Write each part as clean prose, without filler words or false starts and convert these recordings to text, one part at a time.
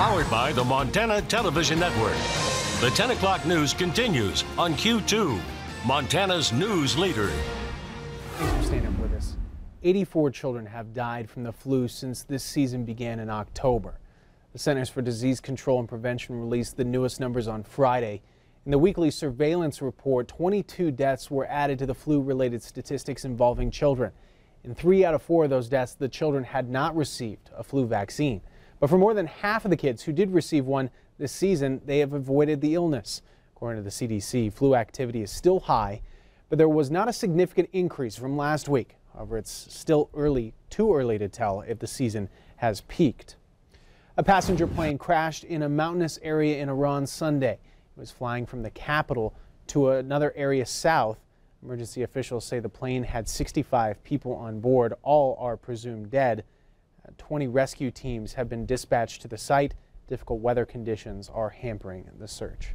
Powered by the Montana Television Network. The 10 o'clock news continues on Q2, Montana's news leader. Thanks for staying up with us. 84 children have died from the flu since this season began in October. The Centers for Disease Control and Prevention released the newest numbers on Friday. In the weekly surveillance report, 22 deaths were added to the flu-related statistics involving children. In 3 out of 4 of those deaths, the children had not received a flu vaccine. But for more than half of the kids who did receive one this season, they have avoided the illness. According to the CDC, flu activity is still high, but there was not a significant increase from last week. However, it's still too early to tell if the season has peaked. A passenger plane crashed in a mountainous area in Iran Sunday. It was flying from the capital to another area south. Emergency officials say the plane had 65 people on board. All are presumed dead. 20 rescue teams have been dispatched to the site. Difficult weather conditions are hampering the search.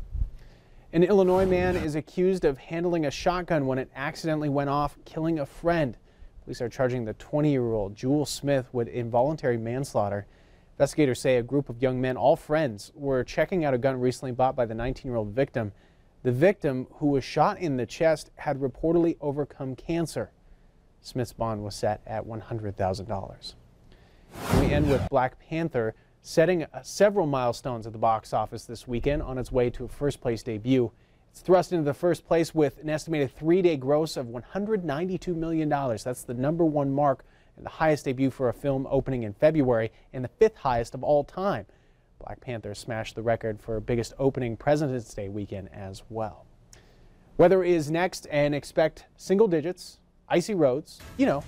An Illinois man is accused of handling a shotgun when it accidentally went off, killing a friend. Police are charging the 20-year-old Jewel Smith with involuntary manslaughter. Investigators say a group of young men, all friends, were checking out a gun recently bought by the 19-year-old victim. The victim, who was shot in the chest, had reportedly overcome cancer. Smith's bond was set at $100,000. We end with Black Panther setting several milestones at the box office this weekend on its way to a first-place debut. It's thrust into the first place with an estimated 3-day gross of $192 million. That's the #1 mark and the highest debut for a film opening in February and the 5th highest of all time. Black Panther smashed the record for biggest opening President's Day weekend as well. Weather is next, and expect single digits, icy roads, the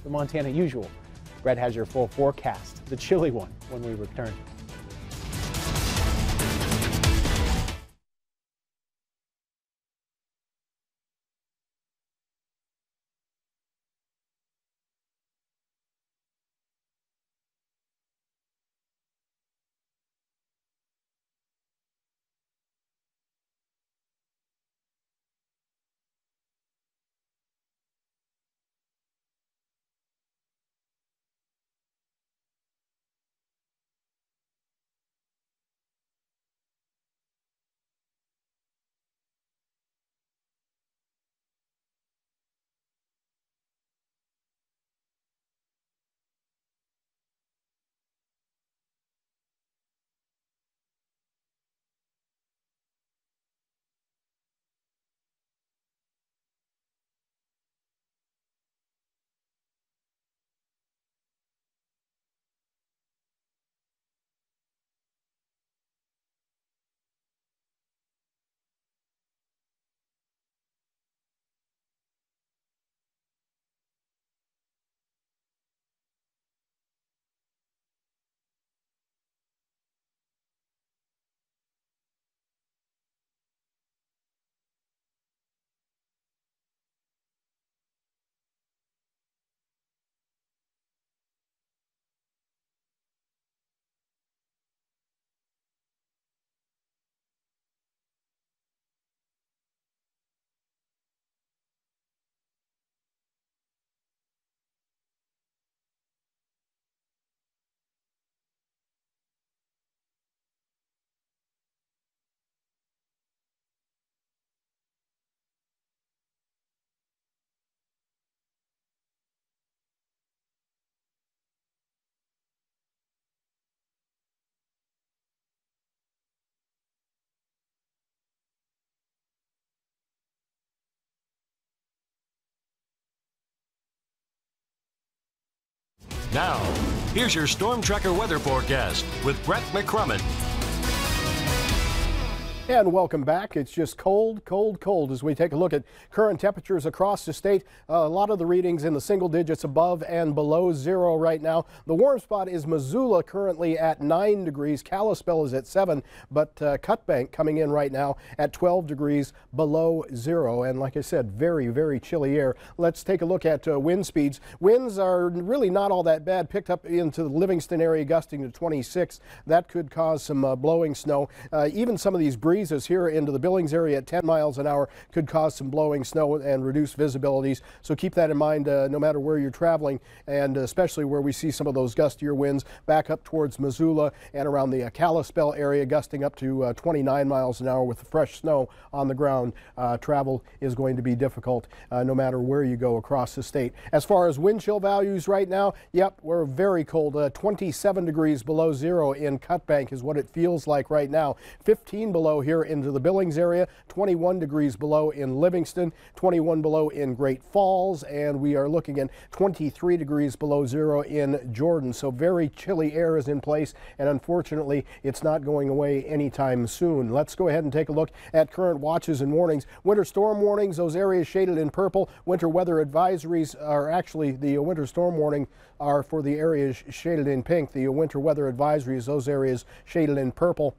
Montana usual. Brett has your full forecast, the chilly one, when we return. Now, here's your Storm Tracker weather forecast with Brett McCrummon. And welcome back. It's just cold, cold, cold as we take a look at current temperatures across the state. A lot of the readings in the single digits above and below zero right now. The warm spot is Missoula, currently at 9 degrees. Kalispell is at 7, but Cutbank coming in right now at 12 degrees below zero. And like I said, very, very chilly air. Let's take a look at wind speeds. Winds are really not all that bad. Picked up into the Livingston area, gusting to 26. That could cause some blowing snow. Even some of these breezes breezes here into the Billings area at 10 miles an hour could cause some blowing snow and reduce visibilities. So keep that in mind no matter where you're traveling, and especially where we see some of those gustier winds back up towards Missoula and around the Kalispell area, gusting up to 29 miles an hour with the fresh snow on the ground. Travel is going to be difficult no matter where you go across the state. As far as wind chill values right now, yep, we're very cold. 27 degrees below zero in Cut Bank is what it feels like right now. 15 below here into the Billings area, 21 degrees below in Livingston, 21 below in Great Falls, and we are looking at 23 degrees below zero in Jordan. So very chilly air is in place, and unfortunately it's not going away anytime soon. Let's go ahead and take a look at current watches and warnings. Winter storm warnings, those areas shaded in purple. Winter weather advisories are actually the winter storm warning are for the areas shaded in pink. The winter weather advisories, those areas shaded in purple.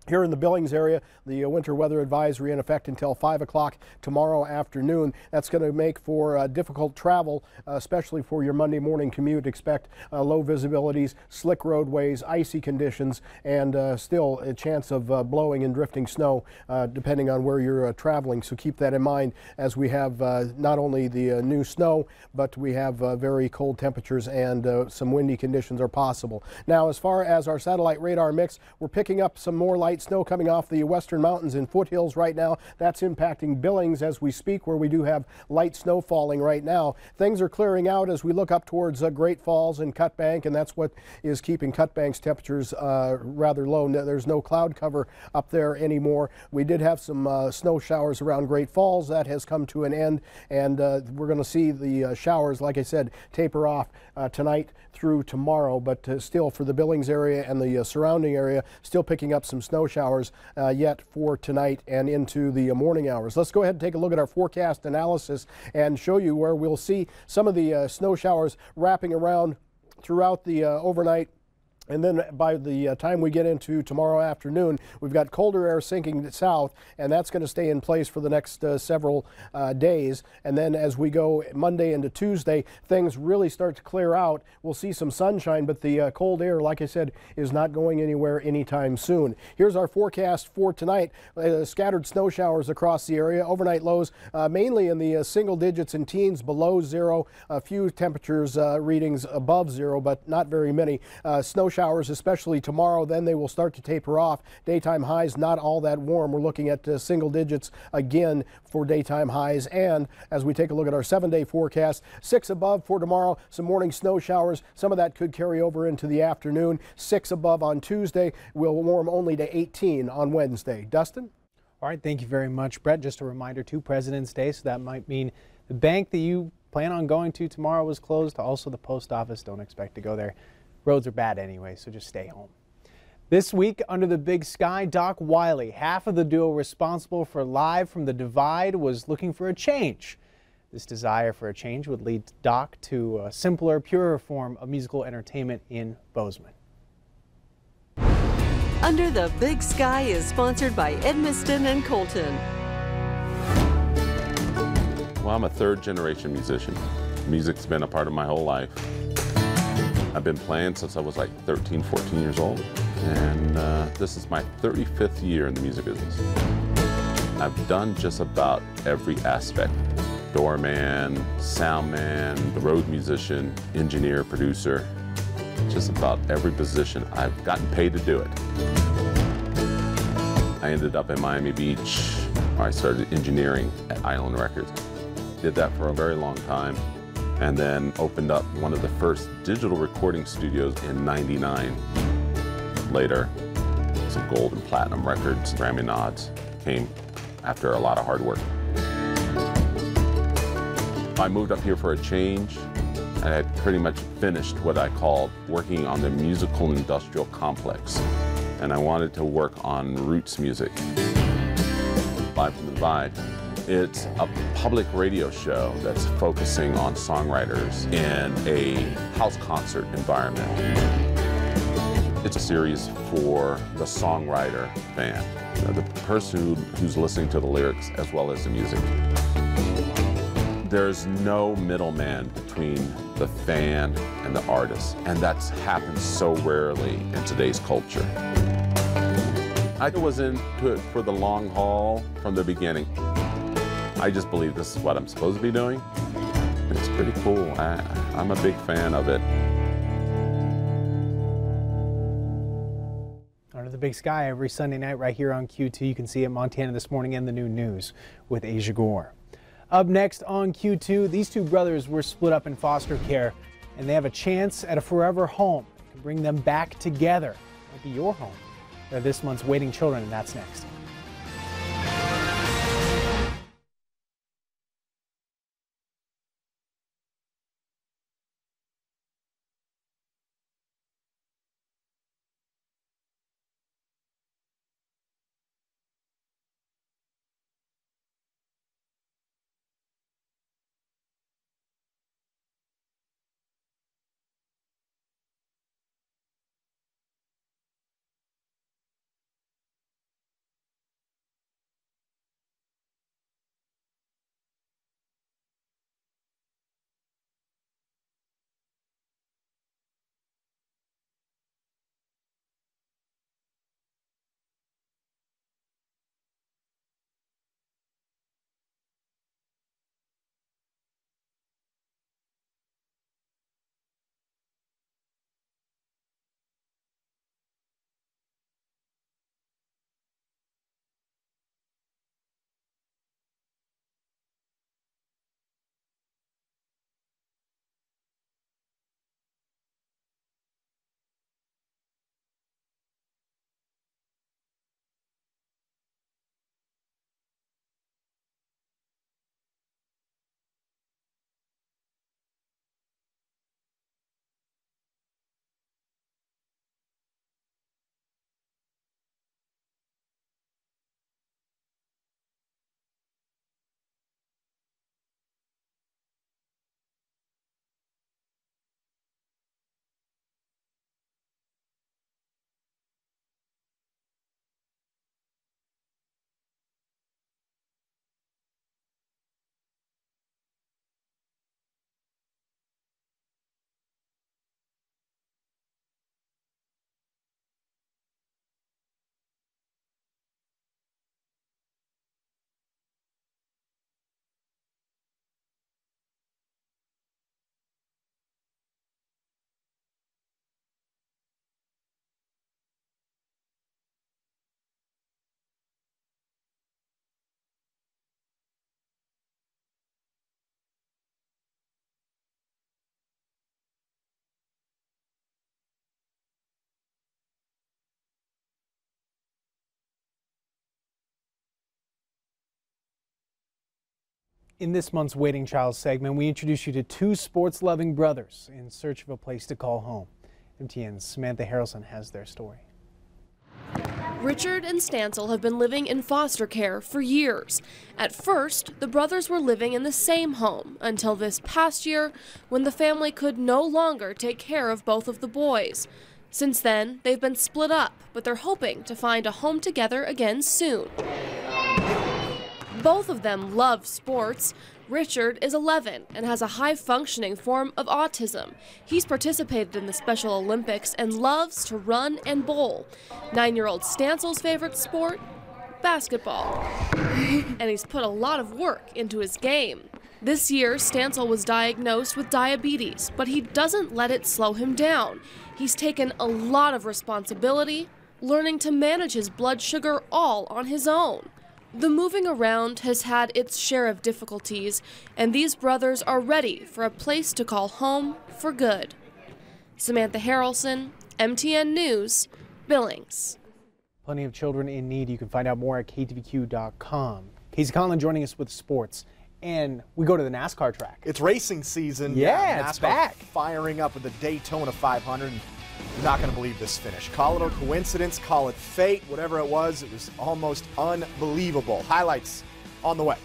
Here in the Billings area, the winter weather advisory in effect until 5 o'clock tomorrow afternoon. That's going to make for difficult travel, especially for your Monday morning commute. Expect low visibilities, slick roadways, icy conditions, and still a chance of blowing and drifting snow depending on where you're traveling. So keep that in mind as we have not only the new snow, but we have very cold temperatures and some windy conditions are possible. Now, as far as our satellite radar mix, we're picking up some more light snow coming off the western mountains and foothills right now. That's impacting Billings as we speak, where we do have light snow falling right now. Things are clearing out as we look up towards Great Falls and Cut Bank, and that's what is keeping Cut Bank's temperatures rather low. There's no cloud cover up there anymore. We did have some snow showers around Great Falls. That has come to an end, and we're going to see the showers, like I said, taper off tonight through tomorrow, but still for the Billings area and the surrounding area, still picking up some snow showers yet for tonight and into the morning hours. Let's go ahead and take a look at our forecast analysis and show you where we'll see some of the snow showers wrapping around throughout the overnight. And then by the time we get into tomorrow afternoon, we've got colder air sinking south, and that's going to stay in place for the next several days. And then as we go Monday into Tuesday, things really start to clear out. We'll see some sunshine, but the cold air, like I said, is not going anywhere anytime soon. Here's our forecast for tonight. Scattered snow showers across the area. Overnight lows mainly in the single digits and teens below zero. A few temperatures readings above zero, but not very many. Snow showers, especially tomorrow, then they will start to taper off. Daytime highs not all that warm. We're looking at single digits again for daytime highs. And as we take a look at our 7-day forecast, 6 above for tomorrow, some morning snow showers. Some of that could carry over into the afternoon. 6 above on Tuesday. Will warm only to 18 on Wednesday. Dustin? All right, thank you very much, Brett. Just a reminder, too, President's Day, so that might mean the bank that you plan on going to tomorrow was closed. Also, the post office, don't expect to go there. Roads are bad anyway, so just stay home. This week, under the big sky, Doc Wiley, half of the duo responsible for Live from the Divide, was looking for a change. This desire for a change would lead Doc to a simpler, purer form of musical entertainment in Bozeman. Under the Big Sky is sponsored by Edmiston and Colton. Well, I'm a third-generation musician. Music's been a part of my whole life. I've been playing since I was like 13, 14 years old, and this is my 35th year in the music business. I've done just about every aspect. Doorman, sound man, road musician, engineer, producer. Just about every position. I've gotten paid to do it. I ended up in Miami Beach, where I started engineering at Island Records. Did that for a very long time, and then opened up one of the first digital recording studios in '99. Later, some gold and platinum records, Grammy nods came after a lot of hard work. I moved up here for a change. I had pretty much finished what I called working on the musical industrial complex, and I wanted to work on roots music. Live from the Divide. It's a public radio show that's focusing on songwriters in a house concert environment. It's a series for the songwriter fan, the person who's listening to the lyrics as well as the music. There's no middleman between the fan and the artist, and that's happened so rarely in today's culture. I was into it for the long haul from the beginning. I just believe this is what I'm supposed to be doing. It's pretty cool. I'm a big fan of it. Under the big sky every Sunday night right here on Q2. You can see it Montana This Morning and the New News with Asia Gore. Up next on Q2, these two brothers were split up in foster care, and they have a chance at a forever home. It can bring them back together. It might be your home. They're this month's Waiting Children, and that's next. In this month's Waiting Child segment, we introduce you to two sports-loving brothers in search of a place to call home. MTN's Samantha Harrelson has their story. Richard and Stancil have been living in foster care for years. At first, the brothers were living in the same home until this past year when the family could no longer take care of both of the boys. Since then, they've been split up, but they're hoping to find a home together again soon. Both of them love sports. Richard is 11 and has a high-functioning form of autism. He's participated in the Special Olympics and loves to run and bowl. 9-year-old Stancil's favorite sport? Basketball. And he's put a lot of work into his game. This year, Stancil was diagnosed with diabetes, but he doesn't let it slow him down. He's taken a lot of responsibility, learning to manage his blood sugar all on his own. The moving around has had its share of difficulties, and these brothers are ready for a place to call home for good. Samantha Harrelson, MTN News, Billings. Plenty of children in need. You can find out more at ktvq.com. Casey Conlon joining us with sports. And we go to the NASCAR track. It's racing season. Yeah, it's back. Firing up with the Daytona 500. You're not going to believe this finish. Call it a coincidence, call it fate, whatever it was almost unbelievable. Highlights on the way.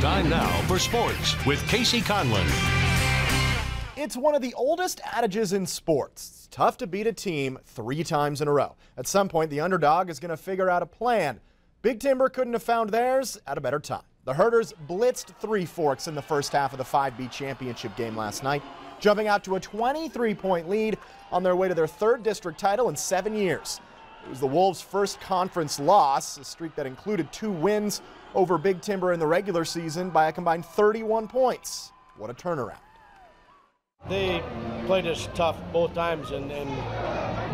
Time now for sports with Casey Conlon. It's one of the oldest adages in sports. It's tough to beat a team 3 times in a row. At some point, the underdog is going to figure out a plan. Big Timber couldn't have found theirs at a better time. The Herders blitzed 3 Forks in the first half of the 5B championship game last night, jumping out to a 23-point lead on their way to their 3rd district title in 7 years. It was the Wolves' first conference loss, a streak that included 2 wins over Big Timber in the regular season by a combined 31 points. What a turnaround. They played us tough both times, and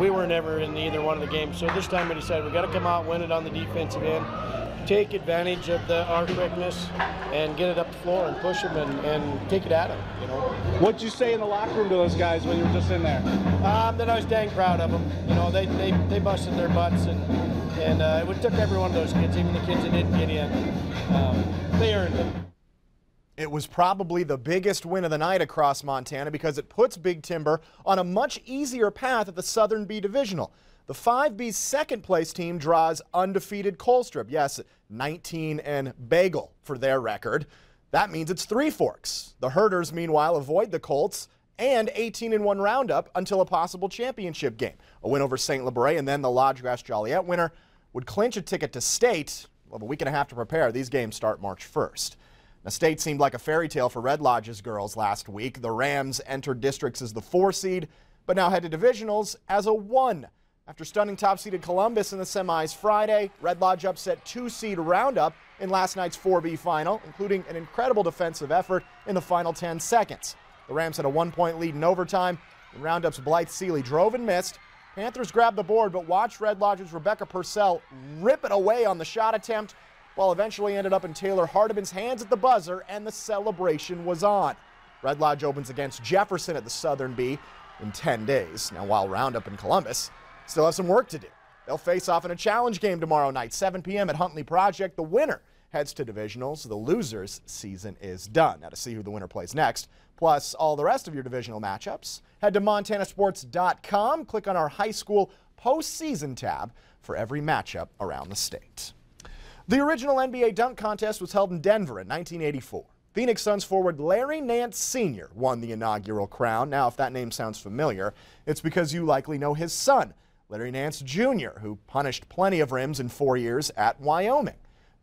we were never in either one of the games. So this time we decided we got to come out, win it on the defensive end, take advantage of our quickness, and get it up the floor and push them and take it at them. You know. What'd you say in the locker room to those guys when you were just in there? That I was dang proud of them. You know, they busted their butts, and it took every one of those kids, even the kids that didn't get in. They earned it. It was probably the biggest win of the night across Montana because it puts Big Timber on a much easier path at the Southern B Divisional. The 5B's second-place team draws undefeated Colstrip. Yes, 19 and bagel for their record. That means it's 3 Forks. The Herders, meanwhile, avoid the Colts and 18-1 roundup until a possible championship game. A win over St. Labret and then the Lodgegrass Joliet winner would clinch a ticket to state. We'll have a week and a half to prepare. These games start March 1st. Now, state seemed like a fairy tale for Red Lodge's girls last week. The Rams entered districts as the 4 seed, but now head to divisionals as a 1. After stunning top-seeded Columbus in the semis Friday, Red Lodge upset 2-seed Roundup in last night's 4B final, including an incredible defensive effort in the final 10 seconds. The Rams had a 1-point lead in overtime, and Roundup's Blythe Seeley drove and missed. Panthers grabbed the board, but watched Red Lodge's Rebecca Purcell rip it away on the shot attempt, while eventually ended up in Taylor Hardiman's hands at the buzzer, and the celebration was on. Red Lodge opens against Jefferson at the Southern B in 10 days. Now, while Roundup and Columbus still have some work to do. They'll face off in a challenge game tomorrow night, 7 p.m. at Huntley Project. The winner heads to divisionals. The loser's season is done. Now, to see who the winner plays next, plus all the rest of your divisional matchups, head to montanasports.com. Click on our high school postseason tab for every matchup around the state. The original NBA dunk contest was held in Denver in 1984. Phoenix Suns forward Larry Nance Sr. won the inaugural crown. Now, if that name sounds familiar, it's because you likely know his son, Larry Nance Jr., who punished plenty of rims in 4 years at Wyoming.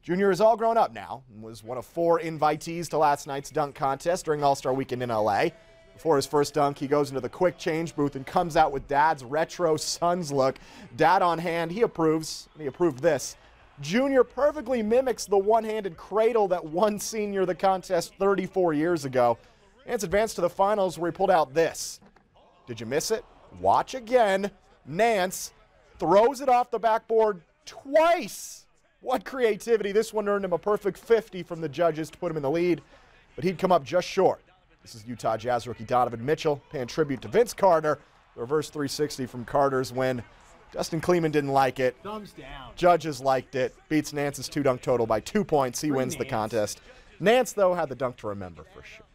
Jr. is all grown up now and was one of 4 invitees to last night's dunk contest during All-Star Weekend in L.A. Before his first dunk, he goes into the quick change booth and comes out with Dad's retro Suns look. Dad on hand, he approves, and he approved this. Junior perfectly mimics the one-handed cradle that won Senior the contest 34 years ago. Nance advanced to the finals where he pulled out this. Did you miss it? Watch again. Nance throws it off the backboard twice. What creativity. This one earned him a perfect 50 from the judges to put him in the lead, but he'd come up just short. This is Utah Jazz rookie Donovan Mitchell paying tribute to Vince Carter. The reverse 360 from Carter's win. Dustin Klemann didn't like it. Thumbs down. Judges liked it. Beats Nance's 2-dunk total by 2 points. He wins the contest. Nance, though, had the dunk to remember for sure.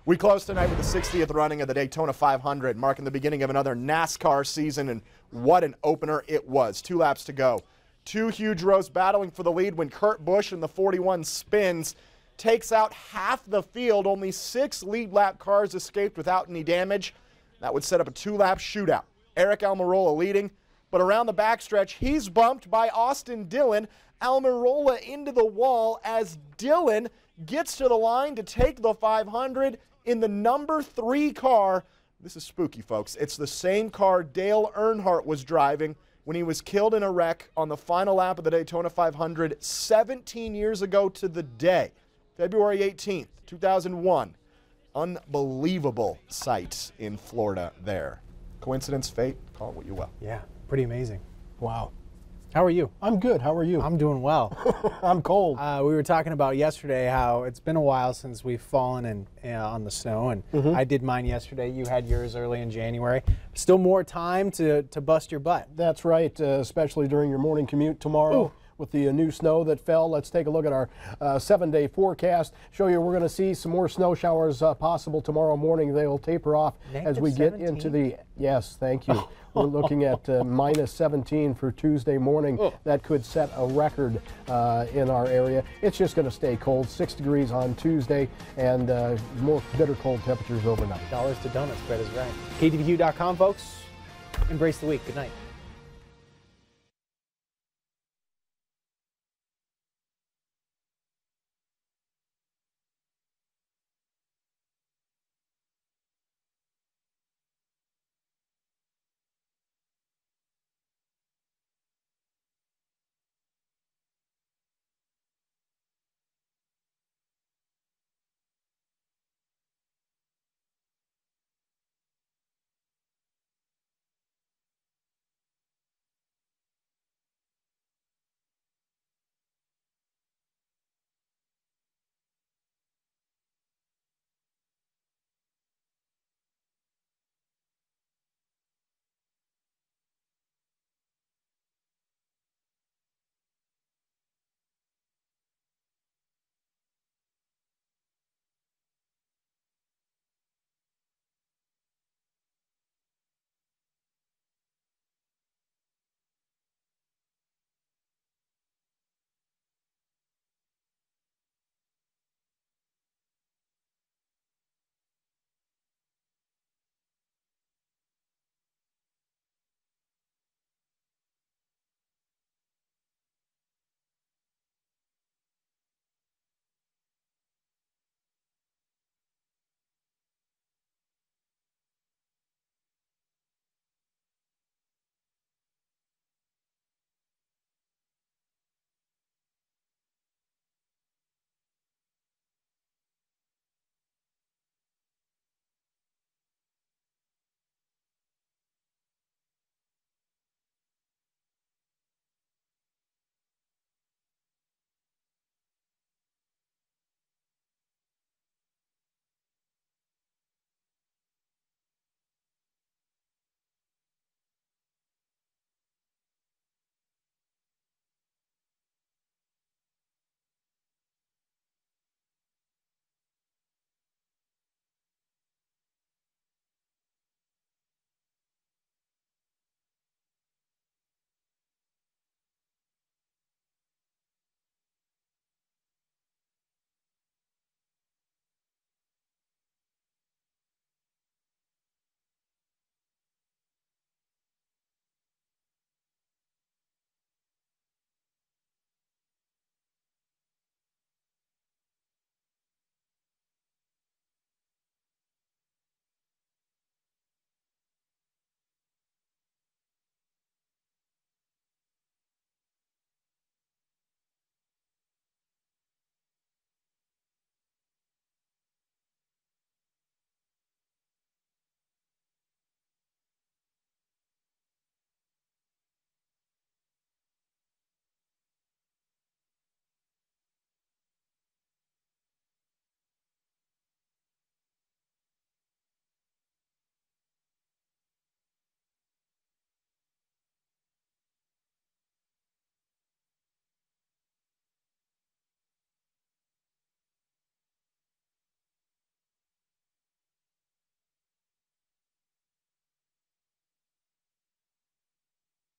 We close tonight with the 60th running of the Daytona 500, marking the beginning of another NASCAR season, and what an opener it was. 2 laps to go. 2 huge rows battling for the lead when Kurt Busch in the 41 spins, takes out half the field. Only 6 lead lap cars escaped without any damage. That would set up a 2-lap shootout. Eric Almirola leading, but around the backstretch, he's bumped by Austin Dillon. Almirola into the wall as Dillon gets to the line to take the 500 in the number 3 car. This is spooky, folks. It's the same car Dale Earnhardt was driving when he was killed in a wreck on the final lap of the Daytona 500 17 years ago to the day. February 18th, 2001. Unbelievable sight in Florida there. Coincidence, fate, call it what you will. Yeah, pretty amazing. Wow. How are you? I'm good. How are you? I'm doing well. I'm cold. We were talking about yesterday how it's been a while since we've fallen on the snow, and I did mine yesterday. You had yours early in January. Still more time to bust your butt. That's right, especially during your morning commute tomorrow. Ooh. with the new snow that fell. Let's take a look at our 7-day forecast. Show you we're going to see some more snow showers possible tomorrow morning. They'll taper off as we get into the, yes, thank you. We're looking at minus 17 for Tuesday morning. That could set a record in our area. It's just going to stay cold, 6 degrees on Tuesday, and more bitter cold temperatures overnight. Dollars to donuts, Brett is right. KTVQ.com, folks. Embrace the week. Good night.